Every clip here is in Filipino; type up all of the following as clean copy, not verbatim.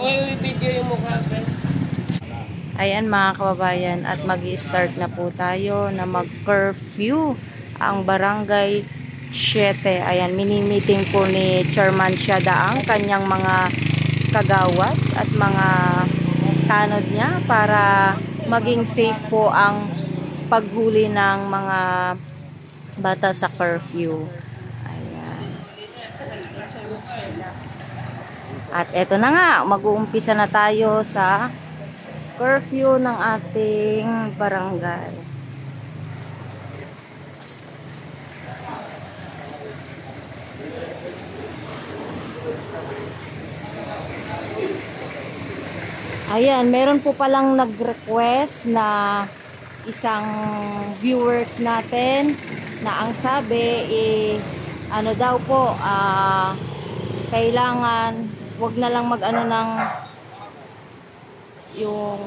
Video yung mukha, Ayan mga kababayan, at mag-i-start na po tayo na mag-curfew ang barangay 7. Ayan, mini-meeting po ni Chairman Siada ang kanyang mga kagawad at mga tanod niya para maging safe po ang paghuli ng mga bata sa curfew. Ayan. At eto na nga, mag-uumpisa na tayo sa curfew ng ating barangay. Ayan, meron po palang nag-request na isang viewers natin na ang sabi ano daw po, kailangan wag na lang mag-ano ng yung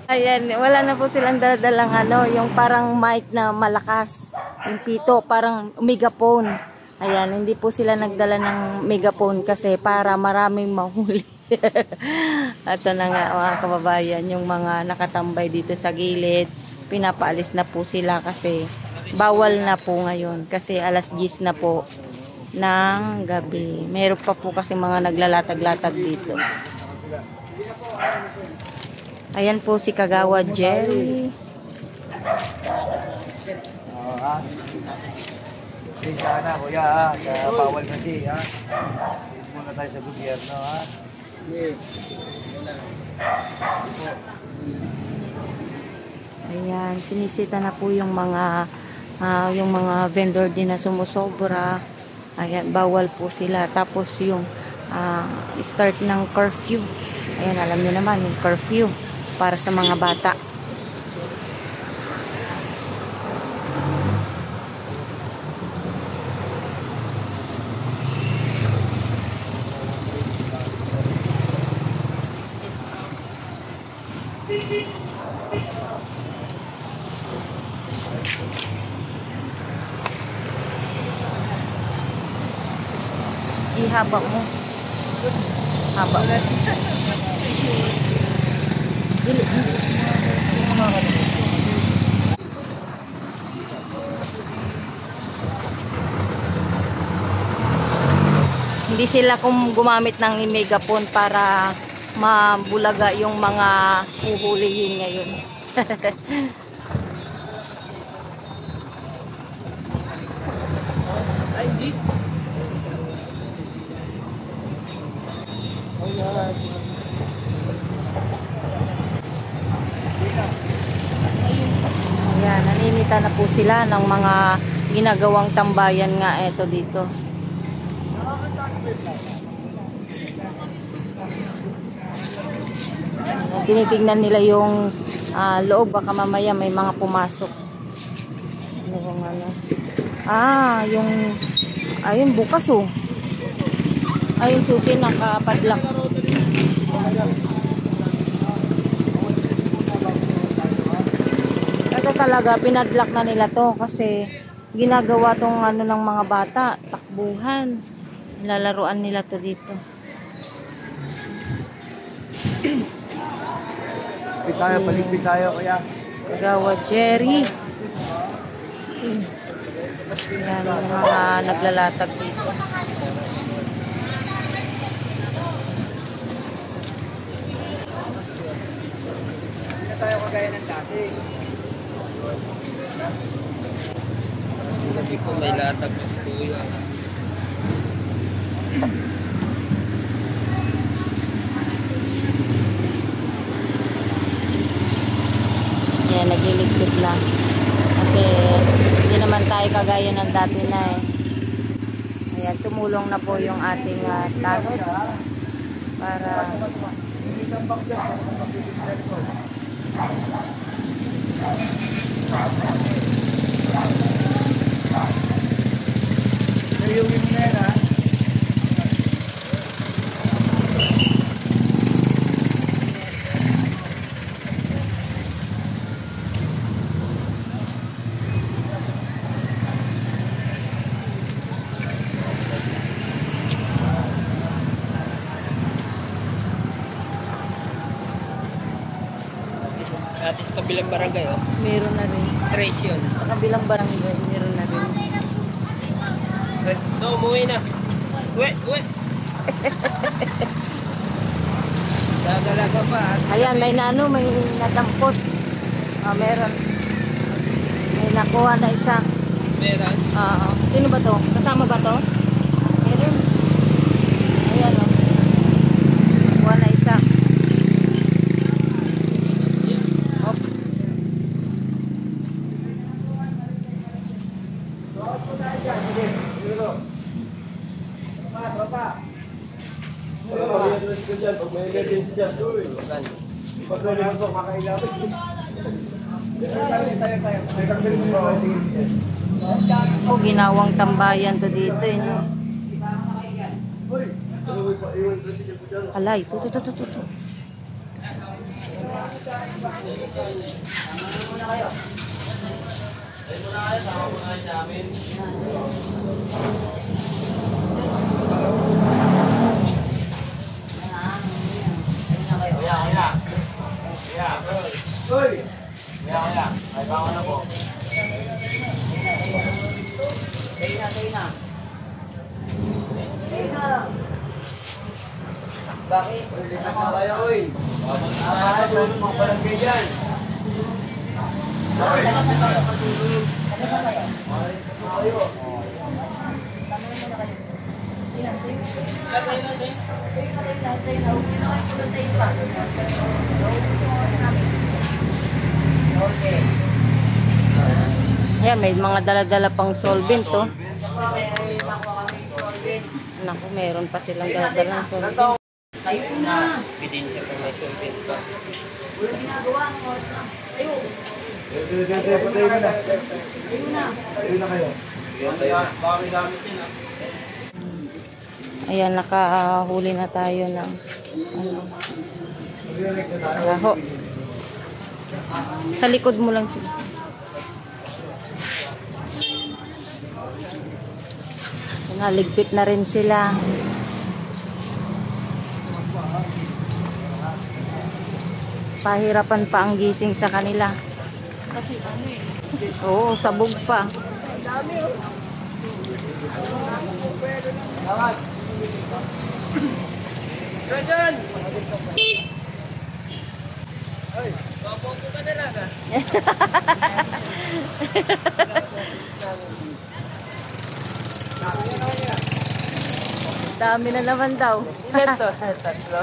ayan, wala na po silang daladalang yung parang mic na malakas, yung pito, parang megaphone. Ayan, hindi po sila nagdala ng megaphone kasi para maraming mahuli. At na nga mga kababayan, yung mga nakatambay dito sa gilid, pinapaalis na po sila kasi bawal na po ngayon kasi alas 10 na po ng gabi. Meron pa po kasi mga naglalatag-latag dito. Ayan po si Kagawad Jerry. Sana kuya, bawal kasi ha. Muna tayo sa gobyerno ha. Ayan, sinisita na po yung mga vendor din na sumusobra. Ayan, bawal po sila. Tapos yung start ng curfew. Ayan, alam niyo naman yung curfew para sa mga bata. Ihaba mo. Haba mo. Dili. Hindi sila gumamit ng megaphone para mabulaga yung mga uhulihin ngayon. Ay, di. Oh, yes. Ayan, naninita na po sila ng mga ginagawang tambayan nga eto dito. Ayan, tinitingnan nila yung loob, baka mamaya may mga pumasok. Ayun bukas oh. Ayun susi nakapadlock. Ito talaga pinadlock na nila to kasi ginagawa tong ng mga bata, takbuhan. Lalaruan nila to dito. Paligpit tayo kuya. Kagawad Jerry. Yan yung mga naglalatag dito. Hindi tayo kagaya ng dati. Hindi ko may latag sa tuyo. Yan, nagliligpit na. Kasi hindi naman tayo kagaya ng dati na eh. Ayan, tumulong na po yung ating tanod para Yung na yan ha. Dati sa kabilang barangay, oh. Meron na rin. Trace yun. Sa kabilang barangay, meron na rin. No, umuwi na. Uwi, uwi. Dadala ka pa. Ayan, may may nadampot. Meron. May nakuha na isa. Meron. Oo. Sino ba to? Kasama ba to? Meron. Ayan o. Nakuha na isa. Hop. Oh, ginawang tambayan to dito eh, no? Alay, ito. Ay, baka na po. Bakit? Kaya, oy. Mga barangay yan. Ayan, may mga dala-dala pang solvent to. Naku, meron pa silang dala-dala ng solvent. Ayun na. Bidin siya kung may solvent pa. Ginagawa ng oras na. Ayun. Patayin mo na. Ayun na kayo. Ayan, nakahuli na tayo ng laho. Sa likod mo lang sila. Naligpit na rin sila. Pahirapan pa ang gising sa kanila. Kasi ano eh. Oo, sabog pa. Rajan! Ay, papopo ka na lang, Dami na naman daw. Ilan to? Tatlo?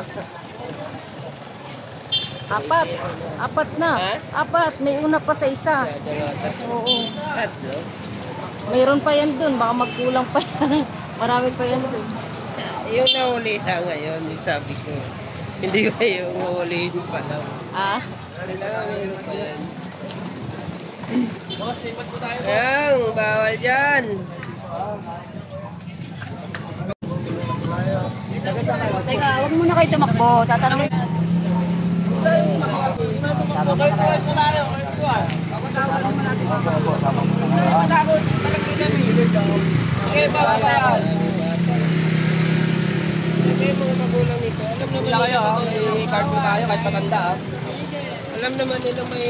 Apat na. Ha? Apat. May una pa sa isa. Dalawa, tatlo. Oo. Tatlo? Mayroon pa yan dun. Baka magkulang pa yan. Marami pa yan dun. Yung nahuli na ngayon, sabi ko. Hindi ko yung huhulihin pa lang. Ah? Kailangan mayroon pa yan. Ayan, bawal dyan. Teka, huwag muna kayo tumakbo. Tatanungin. Kaya mga magulang nito, alam naman nila may card mo tayo kahit patanda. Alam naman nila may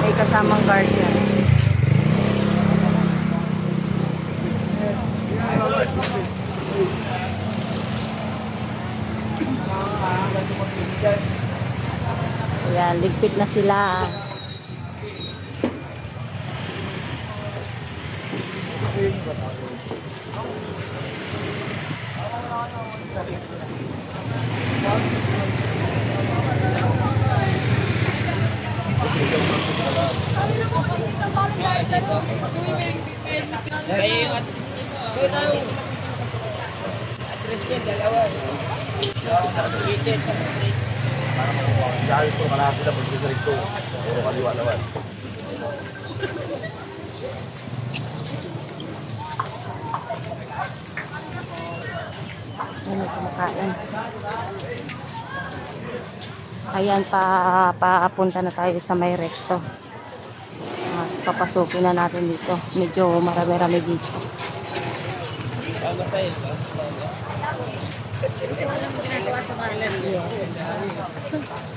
May kasamang guardian. Ayan, ligpit na sila. Kaya yung address niya, dalawa. Rated sa address. Dahil ito, malapit na pagkisa rito. Puro kaliwa naman. Ano kumakain. Ayan, papunta na tayo sa may resto. Papasukin na natin dito. Medyo marami-rami dito. Sama sa'yo.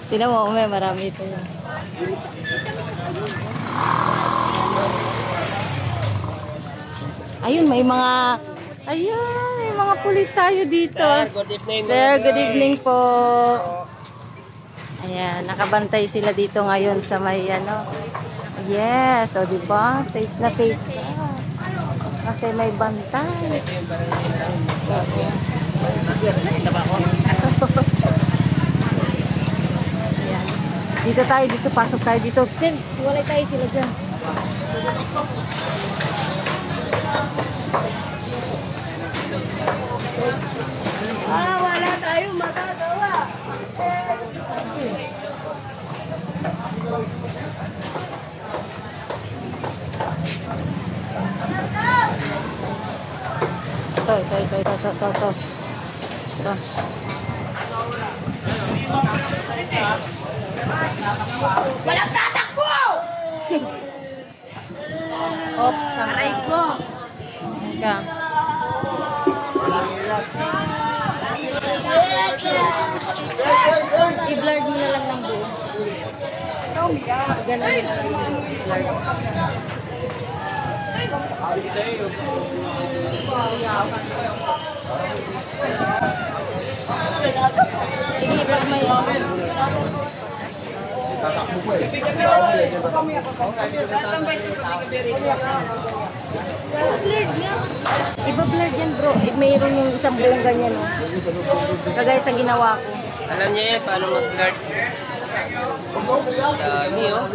Tinan mo, may marami ito. Ayun, may mga... Ayun, may mga pulis tayo dito. Good evening. Sir, good evening po. Ayan, nakabantay sila dito ngayon sa may ano. Yes, o diba? Safe na safe ka. Kasi may bantay. Ayan. Dito tayo, dito pasok tayo dito. Sen, walay tayo sila dyan. Wala tayong magagawa. Ito. Walang tatakbo! Op, Aray ko! ka. I-blur mo na lang ng buo. Ganun yun. Blur. Sige, pag may... Iba-blurred yan bro. Mayroon yung isang buong ganyan. No? Kagaya sa ginawa ko. Alam niya eh, paano mag-guard. Dami oh.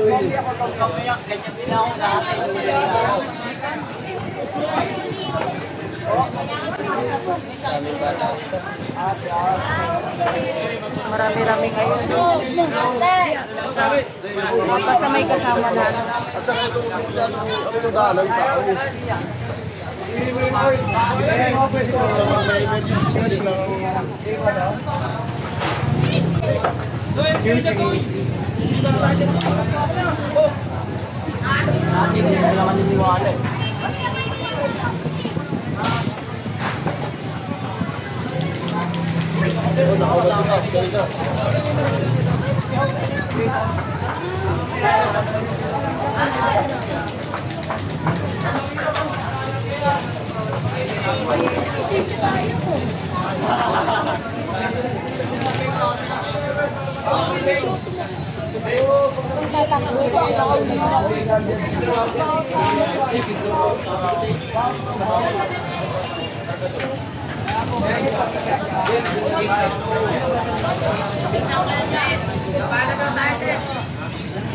Daming bata. Marami-rami ngayon. Basta may kasama na. At saka ito dalan tao.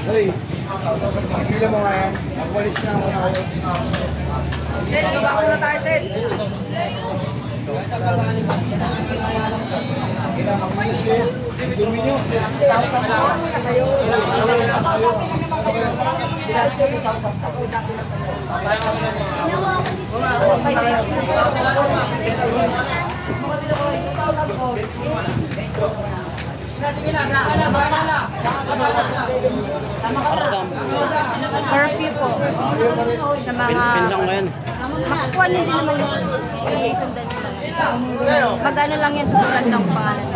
Hoy, pagkila mo nga yan. Magwalis na ako na kayo. Sen, nagaba ko na tayo, Sen. Kailangan magwalis kayo. Durmin nyo. Curfew po. Sa mga... Pinsang ba yan? Makukuha niyo din naman yun. I-sundan nyo lang. Mag-ano lang yan sa sulat ng pangalan.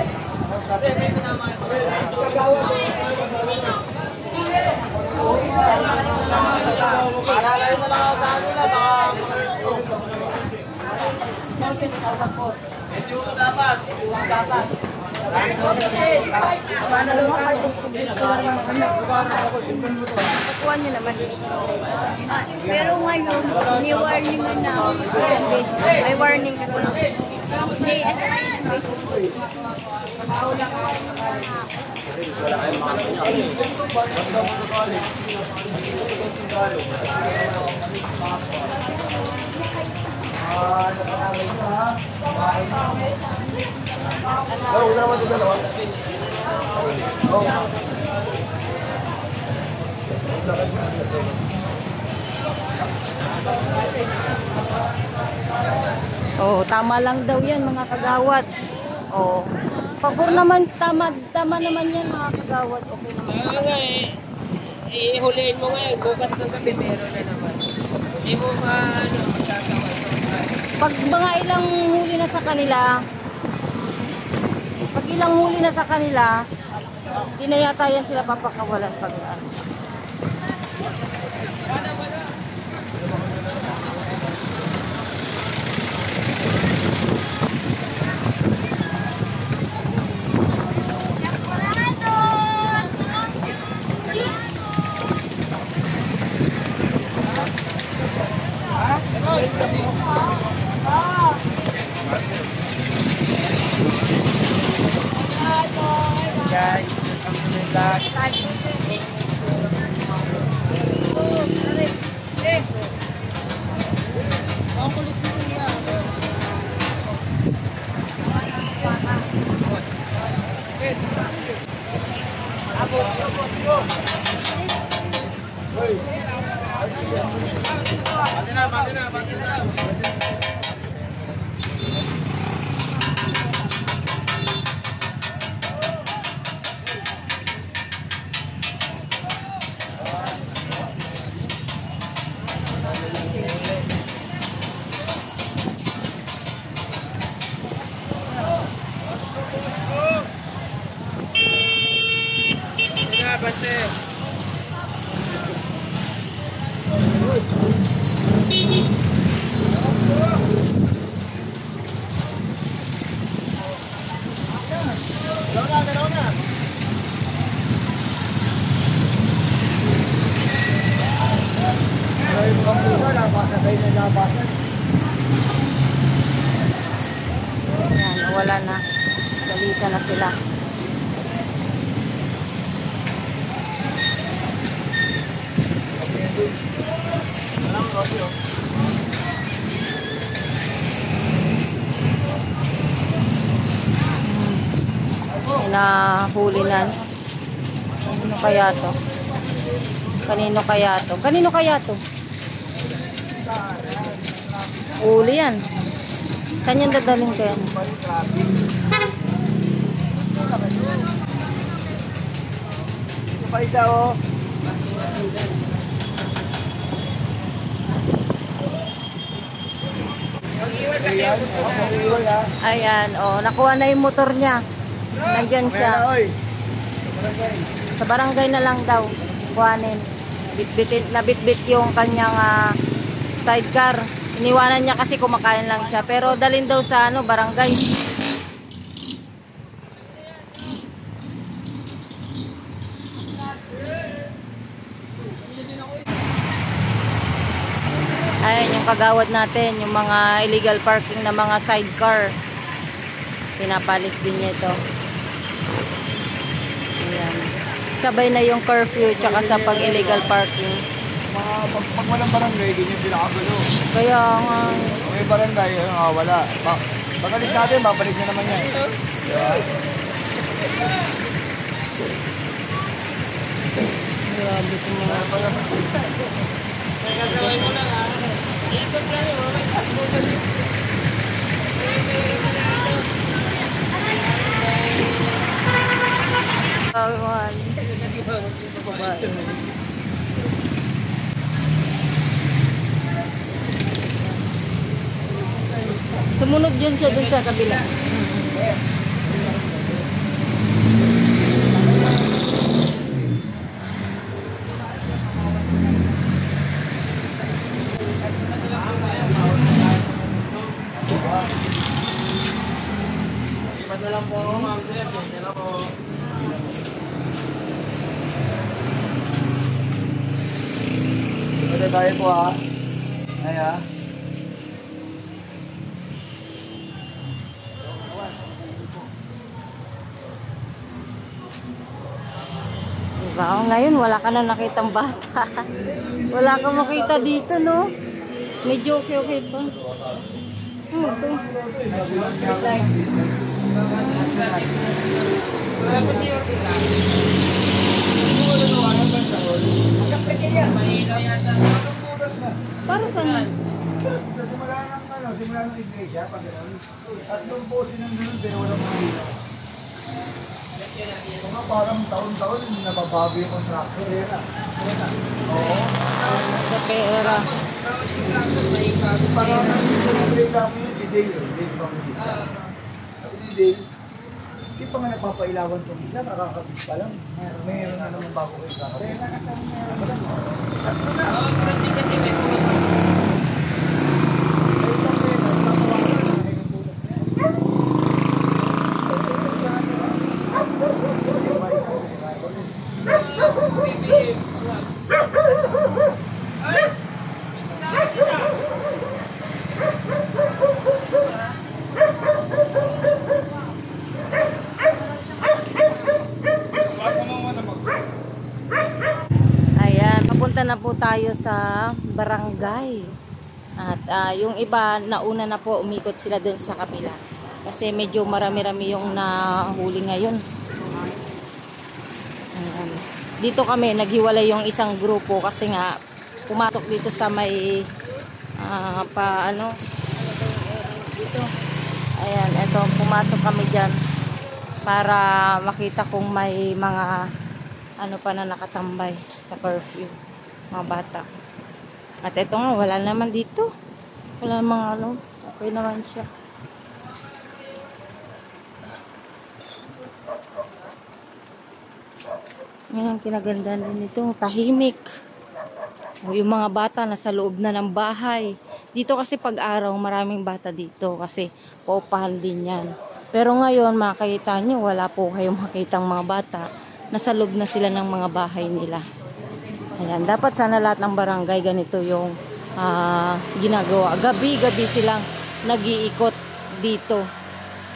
Alalayo na lang ako sa kanila. Baka Selfie, dapat po. medyo dapat. Dapat. Pakuha nyo naman. Pero ngayon, may warning na ako. May warning kasi. May Oh, tama lang daw yan mga kagawad. Oh. Pabor naman, tama naman yan mga kagawad. Okay naman. Kaya nga ihuliin mo nga bukas ng gabi meron na naman. Hindi mo masasaway. Pag mga ilang huli na sa kanila, di na yata yan sila papakawalan pag ano. Guys, alhamdulillah. Basta. Ayan, wala na. Dalisa na sila. Nahuli na. Kanino kaya to? Kanino kaya to? Kanino kaya to? Huli yan. Saan yan dadaling kaya? Ito pa isa oh. Ayan, oh, nakuha na yung motor niya. Nandyan siya. Sa barangay na lang daw. Kuhanin. Nabitbit yung kanyang sidecar. Iniwanan niya kasi kumakain lang siya. Pero dalhin daw sa barangay. Ayan yung kagawad natin, yung mga illegal parking na mga sidecar. Pinapalis din niya ito. Ayan. Sabay na yung curfew tsaka sa pag illegal parking. Pag walang barangay, din yung pinakagulo. Kaya nga. May barangay, wala. Pag alis natin, babalik na naman yan. Diba? Grabe ito mga. Gagawin mo lang ikot lang yun. Kawan. Sumunod yun siya dun sa kabila. lang po, ma'am sir. Hello po. Pwede tayo po ha. Ay ha. Diba? Ngayon, wala ka na nakitang bata. Wala kang makita dito, no? Medyo okay pa. Ito. Para saan? Simula ng iglesia, pag gano'n. At doon po sinunod pero walang mahila. Mga parang taon-taon, nababago yung contractor. Oo. Sa pera. Parang nag-reklamo yun si Dale. Dale Bautista. Sabi ni Dale, hindi pa nga napapailawan itong isa, nakakabit pa lang. Mayroon na naman bago kayo kakabit. Tatlo na. Ayan, papunta na po tayo sa barangay. At yung iba, nauna na po, umikot sila dun sa kapila. Kasi medyo marami-rami yung nahuli ngayon. Ayan. Dito kami, naghiwalay yung isang grupo kasi nga, pumasok dito sa may, dito. Ayan, eto, pumasok kami dyan para makita kung may mga ano pa na nakatambay sa curfew, mga bata. At ito nga, wala naman dito. Wala mga ano, okay naman siya. Yan ang kinagandaan din nito, tahimik. Yung mga bata nasa loob na ng bahay. Dito kasi pag-araw, maraming bata dito kasi paupahan din yan. Pero ngayon, makikita nyo, wala po kayong makitang mga bata. Nasa loob na sila ng mga bahay nila. Ayan, dapat sana lahat ng barangay ganito yung ginagawa. Gabi-gabi silang nag-iikot dito.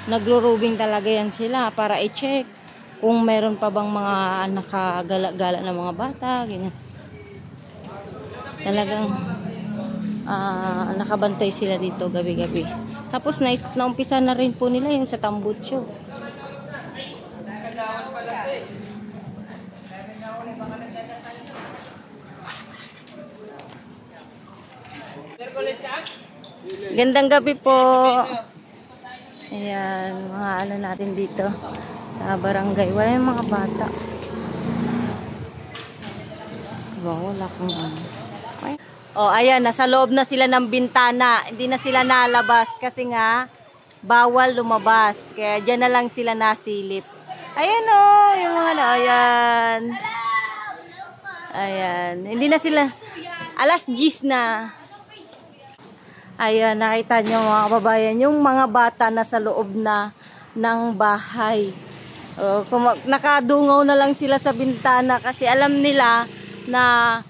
Nagro-roaming talaga yan sila para i-check kung meron pa bang mga nakagala-gala ng mga bata. Ganyan. Talagang nakabantay sila dito gabi-gabi. Tapos naumpisa na rin po nila yung sa Tambutso. Gandang gabi po. Ayan, mga ano natin dito sa barangay. Wala yung mga bata. Wala kung ano. Oh, ayan, nasa loob na sila ng bintana. Hindi na sila nalabas kasi nga bawal lumabas. Kaya dyan na lang sila nasilip. Ayan oh, yung mga ayan. Ayan, hindi na sila. Alas 10 na. Ayan, nakita nyo mga kababayan, yung mga bata nasa loob na ng bahay. Nakadungaw na lang sila sa bintana kasi alam nila na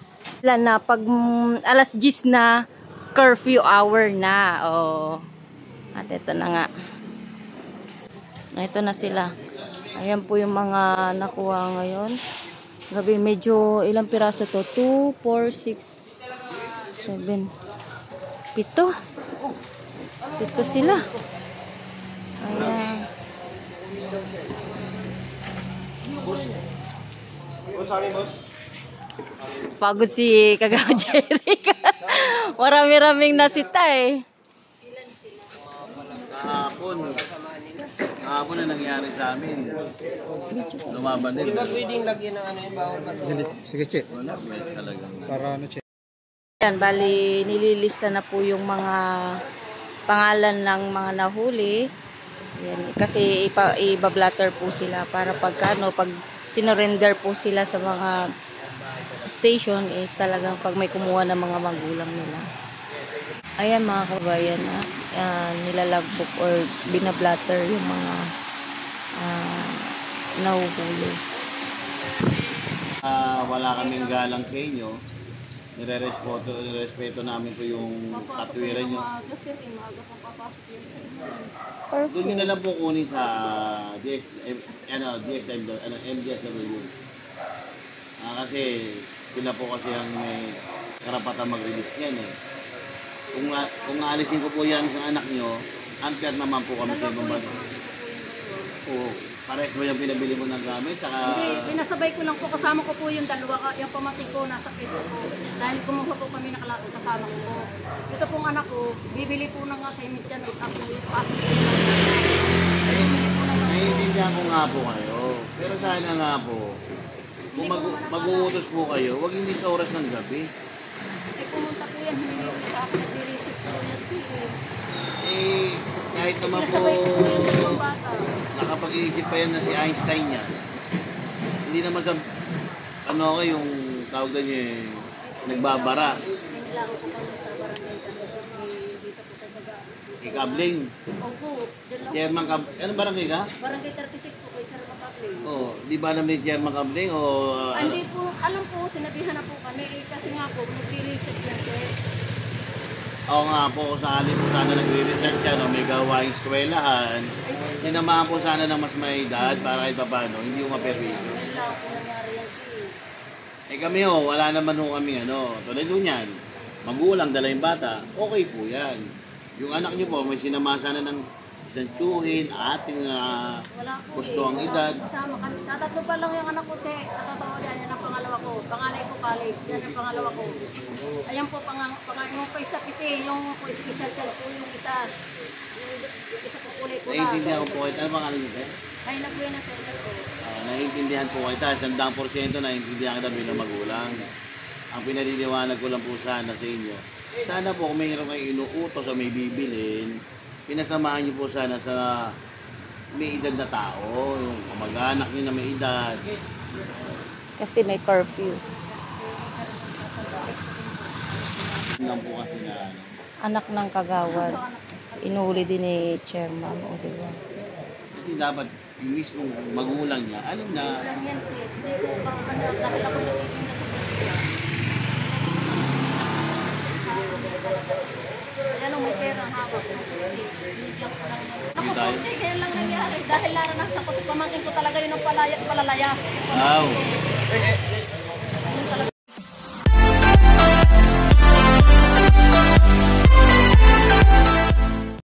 pag alas 10 na, curfew hour na. At ito na nga. Ito na sila. Ayan po yung mga nakuha ngayon. Grabe, medyo ilang piraso to? 2, 4, 6, 7, 7. 7 sila. Ayan. Pagod si Kagaw Jerry. Marami-raming nasita eh. Kahapon na nangyari sa amin. Lumaban din. Hindi ba pwedeng lagyan ng ano yung bawal pa to? Sige, Che. Wala, may talagang. Para ano, Che? Yan, bali nililista na po yung mga pangalan ng mga nahuli. Yan, kasi iba-blatter po sila para pag sinurrender po sila sa mga station is talagang pag may kumuha ng mga magulang nila. Ayan mga kabayan, nilalagbook or binablatter yung mga nahuhuli. Wala kaming galang sa inyo. Nirerespeto namin po yung katwiran nyo. Doon nyo na lang po kunin sa MDSW. Kasi sila po kasi ang may karapatan mag-release yan eh. Kung aalisin ko po yan sa anak nyo, unfair naman po kami sa ibang bansa. Oo. Pares ba yung pinabili mo ng gamit? Saka... Hindi, pinasabay ko lang po. Kasama ko po yung dalawa, yung pamangkin ko nasa peso ko. Dahil kumuha po kami nakalapit kasama ko po. Ito pong anak ko, bibili po na nga sa imit yan. Ako yung pasok ko. Naiintindihan ko nga po kayo. Pero sana nga po, kung mag-uutos po kayo, huwag hindi sa oras ng gabi. Pumunta po yan, hindi po sa akin nag-research po yan. Kahit naman po, Pinasabay ko po yung dalawang bata. nakapag-iisip pa yan na si Einstein niya. Hindi naman sa, yung tawag na niya nagbabara. Nilaro ko kami sa barangay kasi dito po sa Daga. Ikabling. Opo, dyan lang. Chairman Kabling. Ano barangay ka? Barangay 36 po kay Charma Kapling. Oo. Di ba alam ni Chairman Kabling o... Hindi po, alam po, sinabihan na po kami. Kasi nga po, nag-research yan eh. Oo nga po, kung sakali po sana nagre-research yan o may gawaing eskwelahan, sinamahan po sana ng mas may edad para kahit paano, hindi ko maperwiso. Ngayon lang po nangyari yan po. Kami wala naman ho kami tulad doon yan, magulang, dala yung bata, okay po yan. Yung anak niyo po, may sinama sana ng isang tsuhin, ating Wala po gusto ang edad. Kasama kami. Tatatlo pa lang yung anak ko, Che. Sa totoo yan, yan ang pangalawa ko. Panganay ko college, yan ang pangalawa ko. Ayan po, yung pa isa piti, yung po special child po yung isa. Yung isa po kulay pula. Naiintindihan ko po kayo. Ano pangalan niyo? Ay na po yun na center ko. Naiintindihan po kayo. 100% naiintindihan kita bilang magulang. Ang pinaliliwanag ko lang po sana sa inyo. Sana po kung mayroon kayo inuutos o may bibilin, pinasamahan niyo po sana sa may edad na tao, yung kamag-anak niyo na may edad. Kasi may curfew. Yun lang po kasi na Anak ng kagawad. Inuuli din ni chairman. O, diba? kasi dapat yung mismong magulang niya, alam na Lang yan, Che. Hindi ko pang dahil ako nagtitinda sa Bosnia. Kaya nung may pera hawak ko, binigyan ko lang. Ako po, Che, kaya lang nangyari. Dahil naranasan ko sa pamangkin ko talaga yun ang palalayas. wow.